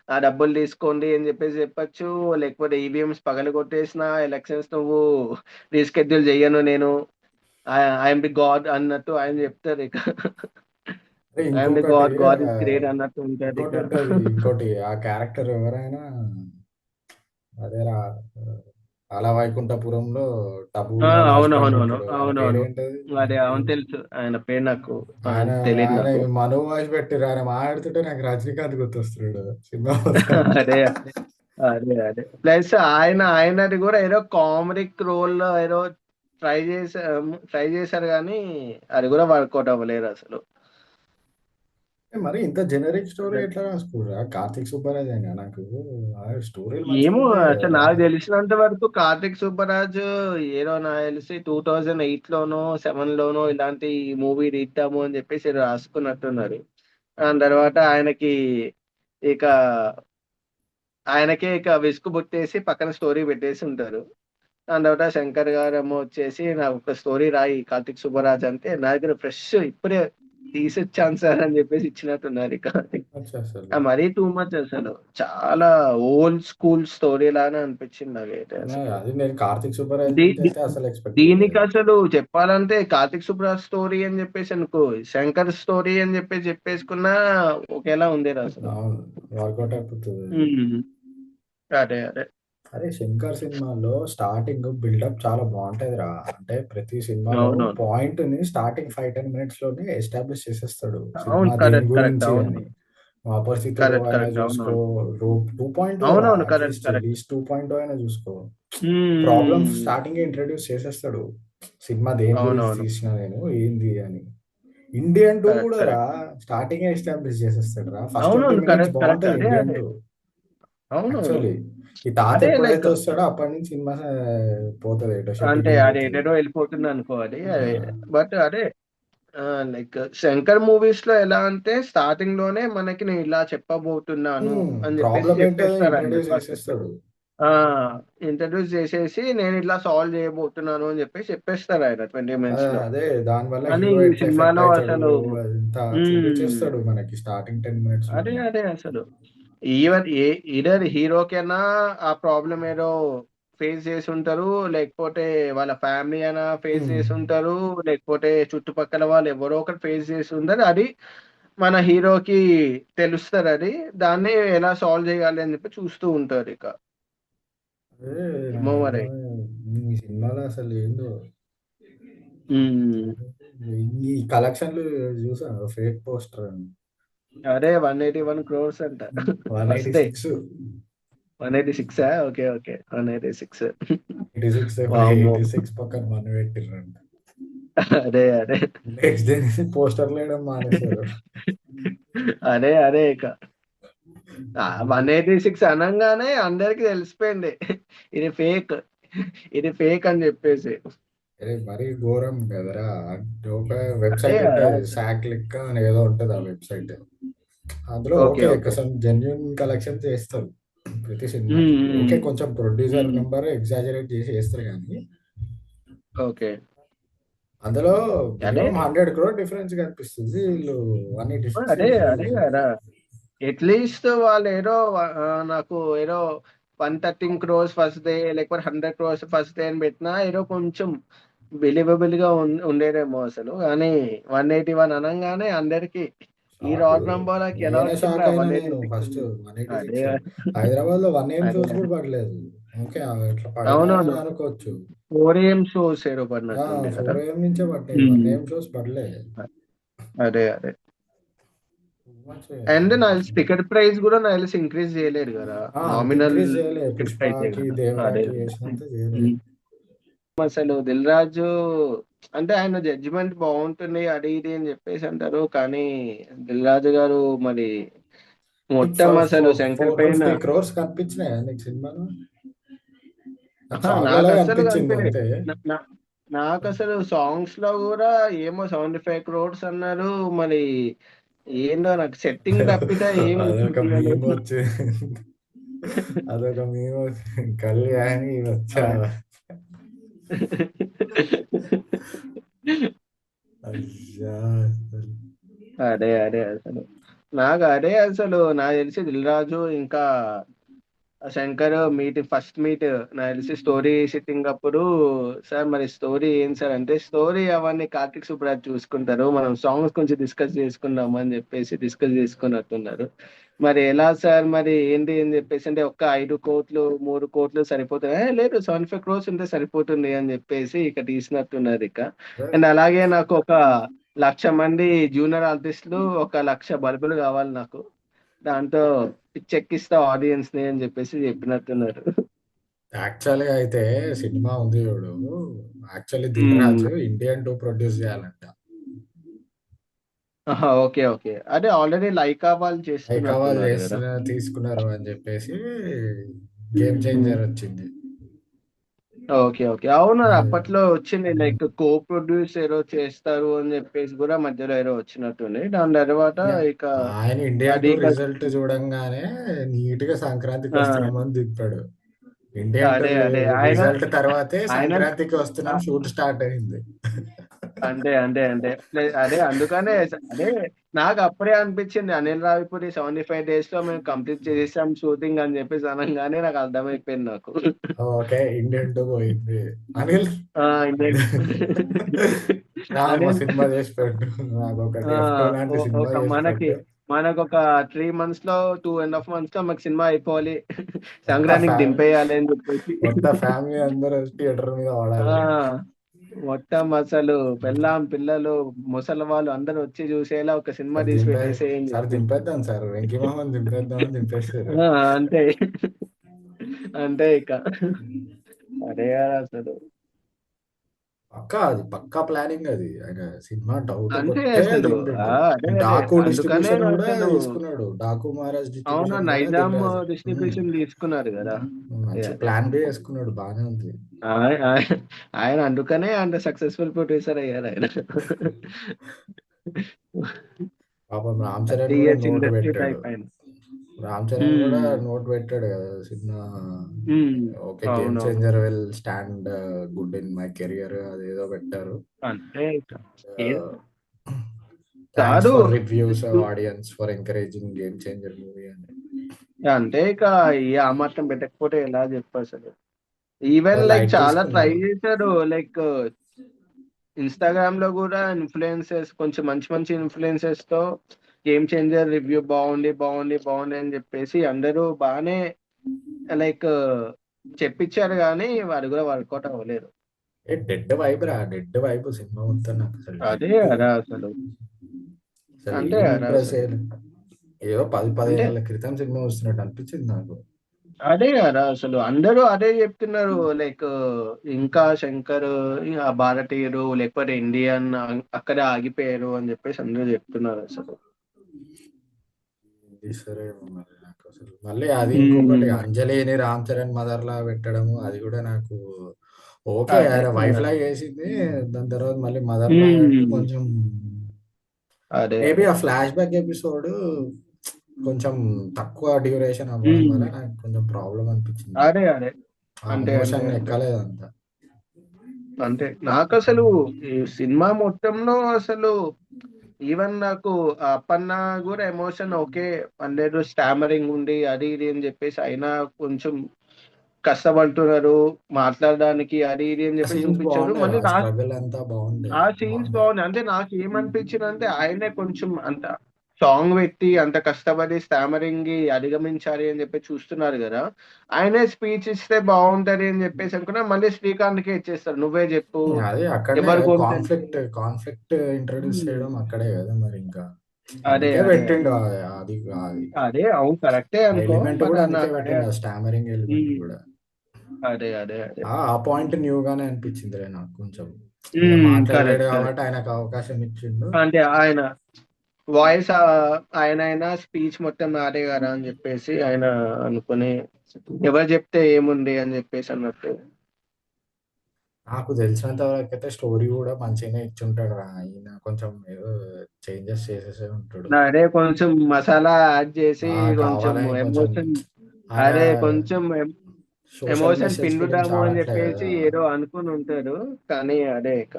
ఆ డబ్బులు తీసుకోండి అని చెప్పేసి చెప్పొచ్చు, లేకపోతే ఈవీఎంస్ పగల కొట్టేసిన ఎలక్షన్స్ నువ్వు రీస్కెడ్యూల్ చెయ్యను నేను, ఐఎమ్ ది గాడ్ అన్నట్టు ఆయన చెప్తారు ఇక. అరే ఐఎమ్ ది ఇంకొకటి గాడ్, గాడ్ ఇస్ గ్రేట్ అన్నట్టు ఉంటది ఇక. ఇంకోటి ఉంటది, ఇంకోటి ఆ క్యారెక్టర్ ఎవరైనా అదేరా, అలా వైకుంఠపురంలో ఆ, టబుమన్ హస్బెండ్ అవునవునవును ఉంటాడు, ఆయన అవునవును. పేరేంటది. అదే అవును తెలుసు, ఆయన పేరు నాకు ఆయన తెలియదు ఆయన నాకు. మను వాయిస్ పెట్టిరు, ఆయన మాట్లాడుతుంటే నాకు రజనీకాంత్ గుర్తొస్తున్నాడు సినిమా మొత్తం. అదే అదే అదే ప్లస్ ఆయనది కూడా ఏదో కామెడిక్ రోల్ లో ఏదో ట్రై చేశారు కానీ అది కూడా వర్కౌట్ అవ్వలేదు అసలు. మరి ఇంత జనరిక్ స్టోరీ ఎట్లా రాసుకుర్రా కార్తిక్ సుబ్బరాజ్ అయినా నాకు. స్టోరీలు మంచిగా ఏమో ఉంటాయి అసలు కదా. నాకు తెలిసినంత వరకు కార్తిక్ సుబ్బరాజు ఏదో నాకు తెలిసి 2008 లోనో 7 లోనో ఇలాంటి మూవీ తీద్దాము అని చెప్పేసి ఏదో రాసుకున్నట్టున్నారు. దాని తర్వాత ఇక ఆయనకే ఇక విసుగు పుట్టేసి పక్కన స్టోరీ పెట్టేసి ఉంటారు. దాని తర్వాత శంకర్ గారేమో వచ్చేసి నాకు ఒక స్టోరీ రాయి కార్తిక్ సుబ్బరాజ్ అంటే, నా దగ్గర ఫ్రెష్ ఇప్పుడే తీసిచ్చాను సార్ అని చెప్పేసి ఇచ్చినట్టున్నారు ఇక. అచ్చా అసలు. మరీ టూ మచ్ అసలు. చాలా ఓల్డ్ స్కూల్ స్టోరీ లానే అనిపించింది నాకైతే అసలు. అది నేను కార్తిక్ సుబ్బరాజ్ దీ- నుంచి దీ- అయితే అసలు ఎక్స్పెక్ట్ దీనికి చేయలేదు. అసలు చెప్పాలంటే కార్తిక్ సుబ్బరాజ్ స్టోరీ అని చెప్పేసి అనుకో, శంకర్ స్టోరీ అని చెప్పేసుకున్నా ఒకేలా ఉండేది అసలు. అవును, వర్కౌట్ అయిపోతుంది అది. ఉమ్, అదే అదే అరే శంకర్ సినిమాలో స్టార్టింగ్ బిల్డప్ చాలా బాగుంటది రా. అంటే ప్రతి సినిమాలో అవునవును. పాయింట్ ని స్టార్టింగ్ 5-10 మినిట్స్ లోనే ఎస్టాబ్లిష్ చేసేస్తాడు అవును, సినిమా దేని కరెక్ట్ కరెక్ట్ గురించి అవును. అని. అపరిచితుడు కరెక్ట్ అయినా కరెక్ట్ చూసుకో, అవునవును. 2.0 రా, అవునవును, కరెక్ట్ అట్లీస్ట్ కరెక్ట్. లీస్ట్ 2.0 అయినా చూసుకో. ప్రాబ్లమ్స్ హ్మ్. స్టార్టింగ్ ఇంట్రడ్యూస్ చేసేస్తాడు. సినిమా దేని గురించి అవునవును. తీసినా నేను ఏంది అని. ఇండియన్ టూ కరెక్ట్ కూడా రా, కరెక్ట్. స్టార్టింగ్ ఎస్టాబ్లిష్ చేసేస్తాడు రా. ఫస్ట్ 20 అవునవును. Minutes correct correct. బాగుంటది అదే ఇండియన్ అదే. టూ. అవునవును. యాక్చువల్లీ ఈ తాత అదే లైక్ ఎప్పుడైతే వస్తాడో అప్పటి నుంచి సినిమా పోతుంది, ఎటో అంటే షెడ్యూల్ అది అయిపోతుంది. ఎటెటో వెళ్ళిపోతుంది అనుకోవాలి ఆ, అదే. బట్ అదే లైక్ శంకర్ మూవీస్ లో ఎలా అంటే స్టార్టింగ్ లోనే మనకి నేను ఇలా చెప్పబోతున్నాను అని చెప్పేసి ప్రాబ్లం ఏంటో చెప్పేస్తారు ఆయన ఇంట్రడ్యూస్ కాన్సెప్ట్. చేసేస్తాడు. ఆ ఇంట్రడ్యూస్ చేసేసి నేను ఇట్లా సాల్వ్ చేయబోతున్నాను అని చెప్పేసి చెప్పేస్తారు ఆయన 20 minutes లో. అదే దానివల్ల కానీ హీరో ఈ ఎట్లా ఎఫెక్ట్ సినిమాలో అవుతాడు, అసలు అదంతా హ్మ్. చూపించేస్తాడు మనకి స్టార్టింగ్ 10 మినిట్స్ అదే లోనే. అదే అసలు ఈవెన్ ఇదర్ హీరోకైనా ఆ ప్రాబ్లం ఏదో ఫేస్ చేసి ఉంటారు, లేకపోతే వాళ్ళ ఫ్యామిలీ అయినా ఫేస్ చేసి ఉంటారు, లేకపోతే చుట్టుపక్కల వాళ్ళు ఎవరో ఒకరు ఫేస్ చేసి ఉంటారు. అది మన హీరోకి తెలుస్తుంది. అది దాన్ని ఎలా సాల్వ్ చేయాలి అని చెప్పి చూస్తూ ఉంటారు ఇక. అదే ఏమో నాకు మరి. అర్థమైంది ఈ సినిమాలో అసలు ఏందో. ఉమ్. ఈ కలెక్షన్లు చూసాను, ఫేక్ పోస్టర్ అని అదే 181 crores అంట one first eighty day. Six 186. Okay okay, 186. 86 వామ్మో. 86 పక్కన మన పెట్టిర్రంట. అదే అదే. నెక్స్ట్ డే పోస్టర్లు వేయడం మానేశారు. అదే అదే ఇక 186 అనగానే అందరికి తెలిసిపోయింది ఇది ఫేక్, ఇది ఫేక్ అని చెప్పేసి. అరే మరీ ఘోరం కదరా. అంటే ఒక అదే వెబ్సైట్ కదా ఉంటుంది, అసలు. సాక్ లిక్ అని ఏదో ఉంటుంది ఆ వెబ్సైట్. అందులో ఓకే ఓకే ఓకే. కొంచెం జెన్యున్ కలెక్షన్ చేస్తారు ప్రతి ఉమ్, సినిమాకి. ఓకే ఉమ్, కొంచెం ప్రొడ్యూసర్ ఉమ్. నెంబర్ ఎగ్జాజరేట్ చేసి చేస్తారు కానీ ఓకే. అందులో అదే మినిమం 100 crore డిఫరెన్స్ కనిపిస్తుంది. వీళ్ళు 186 అదే అదే కదా. అట్లీస్ట్ వాళ్ళు ఏదో నాకు ఏదో 113 crores ఫస్ట్ డే, లేకపోతే 100 crores ఫస్ట్ డే అని పెట్టినా ఏదో కొంచెం బిలీవబుల్ గా ఉండేదేమో అసలు. కానీ 181 అనగానే అందరికి ఈ షాక్. రాడ్ నంబర్కి ఎలా నేనే షాక్ వచ్చిందిరా అయినా, వన్ ఎయిటీ నేను సిక్స్ ఫస్ట్ అదే 186 హైదరాబాద్ లో 1 AM అదే షోస్ కూడా పడలేదు. ఓకే ఇట్లా పడినా అవునవును. అని అనుకోవచ్చు. 4 AM షోస్ ఏదో పడినట్టుండే కదా. 4 AM నుంచే పడ్డాయి, ఉమ్. 1 AM షోస్ పడలేదు. అదే అదే. అండ్ నాకు తెలిసి టికెట్ ప్రైస్ కూడా నాకు తెలిసి ఇంక్రీజ్ చేయలేరు కదా. అంత నామినల్ ఇంక్రీజ్ చేయలేదు, టికెట్ ప్రైస్ పుష్పకి కదా. అదే దేవరాకి అదే. వేసినంత చేయలేదు. ఉమ్. అసలు దిల్ రాజు అంటే ఆయన జడ్జిమెంట్ బాగుంటుంది అది ఇది అని చెప్పేసి అంటారు. కానీ దిల్ రాజు గారు మరి మొత్తం అసలు శంకర్ ఫోర్ పైన. ఫిఫ్టీ క్రోర్స్ కనిపించినాయి నీకు సినిమాలో. నాకు సాంగ్ నాకు లాగా అస్సలు అనిపించింది కనిపించలేదు. అంతే. నా- నా- నాకు అసలు సాంగ్స్ లో కూడా ఏమో 75 crores అన్నారు. మరి ఏందో నాకు సెట్టింగ్ తప్పితే ఏం అదొక మీమ్ అనిపించలేదు. వచ్చి అదొక మీమ్ వచ్చి కళ్యాణి వచ్చా. అయ్యా అసలు. అదే అదే అసలు నాకు తెలిసి దిల్ రాజు ఇంకా శంకర్ ఫస్ట్ మీట్ నాకు తెలిసి స్టోరీ సిట్టింగ్ అప్పుడు, సార్ మరి స్టోరీ ఏం సార్ అంటే, స్టోరీ అవన్నీ కార్తిక్ సుబ్బరాజ్ చూసుకుంటారు, మనం సాంగ్స్ కొంచెం డిస్కస్ చేసుకుందాం అని చెప్పేసి డిస్కస్ చేసుకున్నట్టున్నారు. మరి ఎలా సార్ మరి ఏంటి అని చెప్పేసి అంటే, ఒక్క 5 కోట్లు 3 కోట్లు సరిపోతుంది. లేదు 75 crores ఉంటే సరిపోతుంది అని చెప్పేసి ఇక తీసినట్టున్నారు ఇక. అండ్ అలాగే నాకు ఒక 1,00,000 మంది జూనియర్ ఆర్టిస్టులు, 1,00,000 బల్బులు కావాలి నాకు. దాంతో పిచ్చెక్కిస్తా ఆడియన్స్ ని అని చెప్పేసి చెప్పినట్టున్నారు. యాక్చువల్గా అయితే సినిమా ఉంది చూడు, యాక్చువల్లీ దిల్ ఉమ్. రాజు ఇండియన్ టూ ప్రొడ్యూస్ చేయాలంట. ఆహా, ఓకే ఓకే. అదే ఆల్రెడీ లైకా వాళ్ళు లైకా వాళ్ళు చేస్తున్నట్టున్నారు కదా. తీసుకున్నారు అని చెప్పేసి గేమ్ ఉమ్. చేంజర్ వచ్చింది. ఓకే ఓకే, అవును ఆ, అప్పట్లో వచ్చింది లైక్ కో ప్రొడ్యూస్ ఏదో చేస్తారు అని చెప్పేసి కూడా మధ్యలో ఏదో వచ్చినట్టుంది. దాని తర్వాత ఇక ఆయన ఇండియన్ అది టూ ఇక రిజల్ట్ చూడంగానే నీట్ గా సంక్రాంతికి ఆ, వస్తున్నామని దింపాడు. ఇండియన్ టూ అదే అదే ఆయన రిజల్ట్ తర్వాతే ఆయన సంక్రాంతికి వస్తున్నాం ఆ, షూట్ స్టార్ట్ అయింది. అంతే అంతే అంతే. అదే అందుకనే అదే నాకు అప్పుడే అనిపించింది, అనిల్ రావిపూడి 75 days లో మేము కంప్లీట్ చేసాం షూటింగ్ అని చెప్పేసి అనగానే నాకు అర్థమైపోయింది నాకు. ఓకే ఇండియన్ టూ పోయింది. అనిల్ ఇండియన్ రామ అనిల్ సినిమా చేసి పెట్టు, నాకు ఒకటి F2 లాంటి సినిమా ఒక చేసి మనకి పెట్టు. మనకు ఒక 3 months లో 2.5 months లో మాకు సినిమా అయిపోవాలి, మొత్తం సంక్రాంతికి ఫ్యామిలీ దింపేయాలి అని చెప్పేసి. మొత్తం ఫ్యామిలీ అందరూ థియేటర్ మీద ఆ పడాలి. మొత్తం అసలు పెళ్ళాం పిల్లలు ముసలి వాళ్ళు అందరూ వచ్చి చూసేలా ఒక సినిమా సార్ తీసి దింపే పెట్టేసేయని సార్ చెప్పి. దింపేద్దాం సార్, వెంకీ మొహన్ దింపేద్దాం అని దింపేస్తారు. అంతే అంతే ఇక. అదే కదా అసలు. పక్కా అది పక్కా ప్లానింగ్ అది. ఆయన సినిమా డౌట్ అంతే కొట్టే అసలు. దింపిండు. అదే అదే డాకు అందుకనే డిస్ట్రిబ్యూషన్ కూడా అసలు. తీసుకున్నాడు, డాకు మహారాజ్ అవును, డిస్ట్రిబ్యూషన్ కూడా దిల్ నైజాం రాజు. డిస్ట్రిబ్యూషన్ తీసుకున్నారు కదా. అదే మంచి అదే. ప్లాన్ బి వేసుకున్నాడు, బాగానే ఉంది. ఆయన అందుకనే అంత సక్సెస్ఫుల్ ప్రొడ్యూసర్ అయ్యారు ఆయన. పాపం రామ్ 30 చరణ్ కూడా years నోట్ ఇండస్ట్రీ పెట్టాడు. టైప్ ఆయన. రామ్ చరణ్ కూడా ఉమ్, నోట్ పెట్టాడు కదా సినిమా. ఉమ్, ఓకే గేమ్ అవునవును. Changer will stand good in my career అదేదో పెట్టారు. అంతే ఇక. ఏ- థ్యాంక్స్ కాదు. For reviews audience for encouraging game changer movie అని. అంతే ఇక. ఈ ఆ మాత్రం పెట్టకపోతే ఎలా చెప్పు అసలు. ఈవెన్ లైక్ లైట్ చాలా ట్రై తీసుకున్నాడు. చేశాడు. లైక్ ఇన్స్టాగ్రామ్ లో కూడా ఇన్ఫ్లుయెన్సెస్ కొంచెం మంచి మంచి ఇన్ఫ్లుయెన్సెస్ తో గేమ్ చేంజర్ రివ్యూ బాగుంది బాగుంది బాగుంది అని చెప్పేసి అందరూ బాగానే లైక్ చెప్పించారు, కానీ వాడు కూడా వర్కౌట్ అవ్వలేదు. ఏ డెడ్ వైబ్ రా, డెడ్ వైబ్ సినిమా మొత్తం నాకు అసలు అదే డెడ్. కదా అసలు. అసలు అంతే ఏం కదా ఇంప్రెస్ అసలు. అయ్యలేదు. ఏదో 10-15 అంటే ఏళ్ల క్రితం సినిమా వస్తున్నట్టు అనిపించింది నాకు. అదే కదా అసలు అందరూ అదే చెప్తున్నారు. లైక్ ఇంకా శంకర్, ఆ భారతీయుడు లేకపోతే ఇండియన్ అక్కడే ఆగిపోయారు అని చెప్పేసి అందరూ చెప్తున్నారు అసలు. తీస్తారేమో మరి నాకు అసలు. మళ్ళీ అది ఇంకొకటి ఉమ్, అంజలిని రామ్ చరణ్ మదర్ లా పెట్టడము అది కూడా నాకు ఓకే. అదే ఆయన వైఫ్ లా చేసింది, దాని తర్వాత మళ్ళీ మదర్ లా అంటే ఉమ్, కొంచెం అదే మేబీ అదే ఆ ఫ్లాష్ బ్యాక్ ఎపిసోడ్ కొంచెం తక్కువ డ్యూరేషన్ అవ్వడం ఉమ్, వల్ల నాకు కొంచెం ప్రాబ్లం అనిపించింది. అదే అదే ఆ అంటే అంటే ఎమోషన్ అంటే ఎక్కలేదు అంత. అంతే నాకు అసలు ఈ సినిమా మొత్తంలో అసలు ఈవెన్ నాకు ఆ అప్పన్న కూడా ఎమోషన్ ఓకే, పర్లేదు స్టామరింగ్ ఉంది అది ఇది అని చెప్పేసి అయినా కొంచెం కష్టపడుతున్నారు మాట్లాడడానికి అది ఇది అని ఆ చెప్పి సీన్స్ చూపించారు. బాగుండే, మళ్ళీ ఆ స్ట్రగుల్ అంతా బాగుండే, ఆ సీన్స్ బాగుండే. బాగున్నాయి. అంటే నాకు ఏమనిపించింది అంటే ఆయనే కొంచెం అంత సాంగ్ పెట్టి అంత కష్టపడి స్టామరింగ్ అధిగమించాలి అని చెప్పి చూస్తున్నారు కదా, ఆయనే స్పీచ్ ఇస్తే బాగుంటది అని చెప్పేసి అనుకున్నా. మళ్ళీ శ్రీకాంత్కే ఇచ్చేస్తారు, నువ్వే చెప్పు అదే అక్కడనే ఎవరు కాన్ఫ్లిక్ట్ గొంతు. కాన్ఫ్లిక్ట్ ఇంట్రడ్యూస్ చేయడం అక్కడే కదా మరి ఇంకా. అదే అందుకే అదే అదే పెట్టిండు అది అది అదే అవును కరెక్టే ఆ అనుకో, ఎలిమెంట్ బట్ కూడా అందుకే నాకు అదే పెట్టిండు, ఆ స్టామరింగ్ ఎలిమెంట్ ఉమ్, కూడా. అదే అదే అదే ఆ పాయింట్ న్యూగానే అనిపించింది రే నాకు కొంచెం. ఈయన మాట్లాడలేడు కరెక్ట్ కాబట్టి కరెక్ట్. ఆయనకు అవకాశం ఇచ్చిండు. అంటే ఆయన వాయిస్ ఆయన అయినా స్పీచ్ మొత్తం నాదే కదా అని చెప్పేసి ఆయన అనుకుని ఎవరు చెప్తే ఏముంది అని చెప్పేసి అన్నట్టు. నాకు తెలిసినంత వరకు అయితే స్టోరీ కూడా మంచిగానే ఇచ్చుంటాడు రా. ఈయన కొంచెం ఏదో చేంజెస్ చేసేసే ఉంటాడు. అదే కొంచెం మసాలా యాడ్ చేసి కొంచెం కావాలని కొంచెం ఎమోషన్, ఆయన అదే కొంచెం సోషల్ ఎమోషన్ మెసేజ్ ఫిలిమ్స్ పిండుదాము అని ఆడట్లే చెప్పేసి కదా. ఏదో అనుకుని ఉంటారు. కానీ అదే ఇక,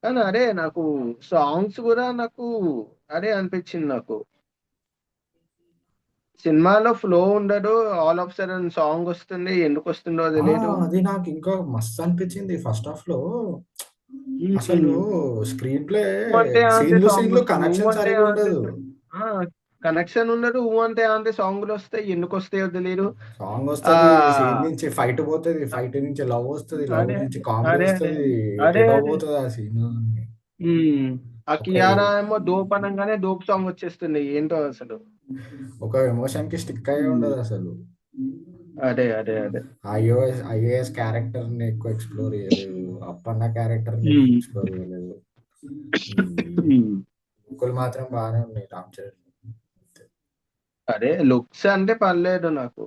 కానీ అదే నాకు సాంగ్స్ కూడా నాకు అదే అనిపించింది నాకు. సినిమాలో ఫ్లో ఉండదు, ఆల్ ఆఫ్ సడన్ సాంగ్ వస్తుంది, ఎందుకు వస్తుందో ఆ! తెలియదు. అది నాకు ఇంకా మస్తు అనిపించింది ఫస్ట్ హాఫ్ లో. అసలు హ్మ్. స్క్రీన్ ప్లే ఊ అంటే ఆంటే సీన్లు సాంగ్ సీన్లు వస్తుంది. ఊ కనెక్షన్ అంటే సరిగా ఆంటే ఉండదు. ఆ! కనెక్షన్ ఉండదు. ఊ అంటే ఆంటే సాంగ్‌లు వస్తాయి. ఎందుకొస్తాయో తెలీదు. సాంగ్ వస్తది, సీన్ ఆహ్, నుంచి ఫైట్ పోతది, అ ఫైట్ నుంచి లవ్ వస్తది, లవ్ అదే. నుంచి కామెడీ అదే. అదే. వస్తది. అదే. ఎటెటో అదే. పోతది ఆ సీన్. హ్మ్. ఆ ఒక 'కియారా' ఏమో దోప్ అనంగానే దోప్ సాంగ్ వచ్చేస్తుంది. ఏంటో అసలు. ఒక ఎమోషన్ కి స్టిక్ అయ్యే హ్మ్. ఉండదు అసలు. అదే. అదే. అదే. ఐఏఎస్ క్యారెక్టర్ ని ఎక్కువ ఎక్స్ప్లోర్ చేయలేదు, అప్పన్న క్యారెక్టర్ ని ఎక్కువ హ్మ్. ఎక్స్ప్లోర్ చేయలేదు. ఈ హ్మ్. ముక్కులు మాత్రం బాగానే ఉన్నాయి రామ్ చరణ్. అదే లుక్స్ అంటే పర్లేదు నాకు.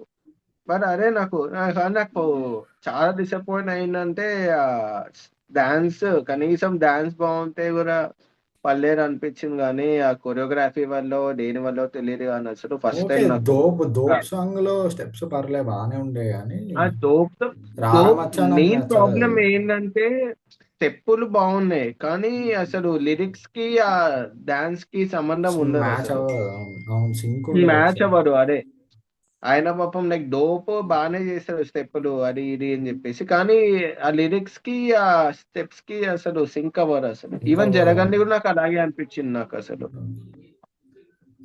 బట్ అదే నాకు చాలా డిసప్పాయింట్ అయిందంటే డాన్స్, కనీసం డాన్స్ బాగుంటే కూడా పర్లేదు అనిపించింది, కానీ ఆ కొరియోగ్రఫీ వల్ల దేని వల్ల తెలియదు కానీ అసలు ఫస్ట్ ఓకే, టైం నాకు దోప్ దోప్ సాంగ్ లో స్టెప్స్ పర్లే బాగానే ఉండే కానీ ఆ డోప్ డోప్ రారమచ్చా నాకు మెయిన్ నచ్చలేదు. ప్రాబ్లం ఏంటంటే స్టెప్పులు బాగున్నాయి కానీ అసలు లిరిక్స్ కి ఆ డాన్స్ కి సంబంధం ఉండదు మ్యాచ్ అసలు. అవ్వదు, అవును అవును, సింక్ ఉండదు మ్యాచ్ అసలు. అవ్వదు అదే. ఆయన పాపం లైక్ డోప్ బాగానే చేస్తాడు స్టెప్పులు అది ఇది అని చెప్పేసి, కానీ ఆ లిరిక్స్ కి ఆ స్టెప్స్ కి అసలు సింక్ అవ్వరు అసలు. ఇంకా ఈవెన్ జరగండి కూడా నాకు అలాగే అనిపించింది నాకు అసలు.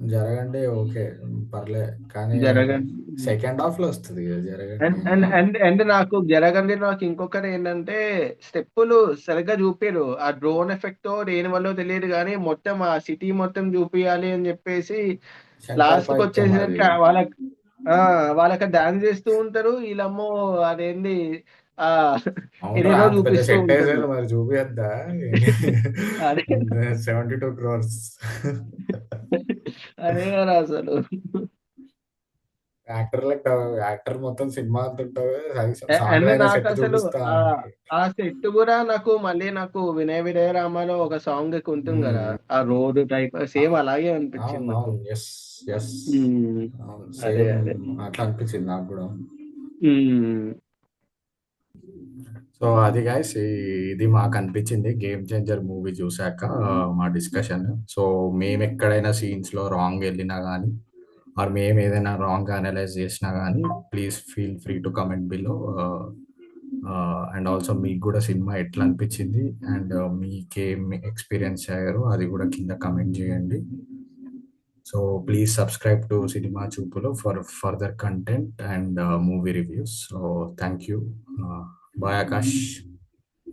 జరగండి ఓకే, పర్లే కానీ జరగండి సెకండ్ హాఫ్ లో వస్తుంది కదా అండ్ జరగండి. అండ్ అండ్ అండ్ నాకు జరగండి నాకు ఇంకొకటి ఏంటంటే స్టెప్పులు సరిగ్గా చూపిరు. ఆ డ్రోన్ ఎఫెక్ట్ తో దేని వల్ల తెలియదు కానీ మొత్తం ఆ సిటీ మొత్తం చూపియాలి అని చెప్పేసి శంకర్ లాస్ట్ కి పైత్యం అది. వచ్చేసరికి ఆ వాళ్ళకి డాన్స్ చేస్తూ ఉంటారు, వీళ్ళమ్మో అదేంది ఆ అవునరా, ఏదేదో అంత పెద్ద చూపిస్తూ సెట్ ఉంటారు. వేసారు మరి చూపియద్దా. అదే 72 అదే కదా అసలు. యాక్టర్లకు యాక్టర్ మొత్తం సినిమా అంత ఉంటుంది, అండ్ సాగదైన నాకు సెట్ అసలు చూపిస్తా ఆ అని. ఆ సెట్ కూడా నాకు మళ్ళీ నాకు వినయ వినయ రామాలో ఒక సాంగ్ ఉంటుంది కదా, మ్మ్. ఆ రోడ్ టైప్ సేమ్ అలాగే అనిపించింది అవును నాకు. అవును, ఎస్ ఎస్, ఉమ్, అవును అదే సేమ్ అదే. అట్లా అనిపించింది నాకు కూడా. ఉమ్, సో అది గైస్, ఇది మాకు అనిపించింది గేమ్ చేంజర్ మూవీ చూసాక మా డిస్కషన్. సో మేము ఎక్కడైనా సీన్స్ లో రాంగ్ వెళ్ళినా కానీ, మరి మేము ఏదైనా రాంగ్ అనలైజ్ చేసినా కానీ, please feel free to comment below. And also మీకు కూడా సినిమా ఎట్లా అనిపించింది అండ్ మీకేం ఎక్స్పీరియన్స్ అయ్యారో అది కూడా కింద కమెంట్ చేయండి. సో ప్లీజ్ సబ్స్క్రైబ్ టు సినిమా చూపులో for further content and movie reviews. So thank you. Bye Akash.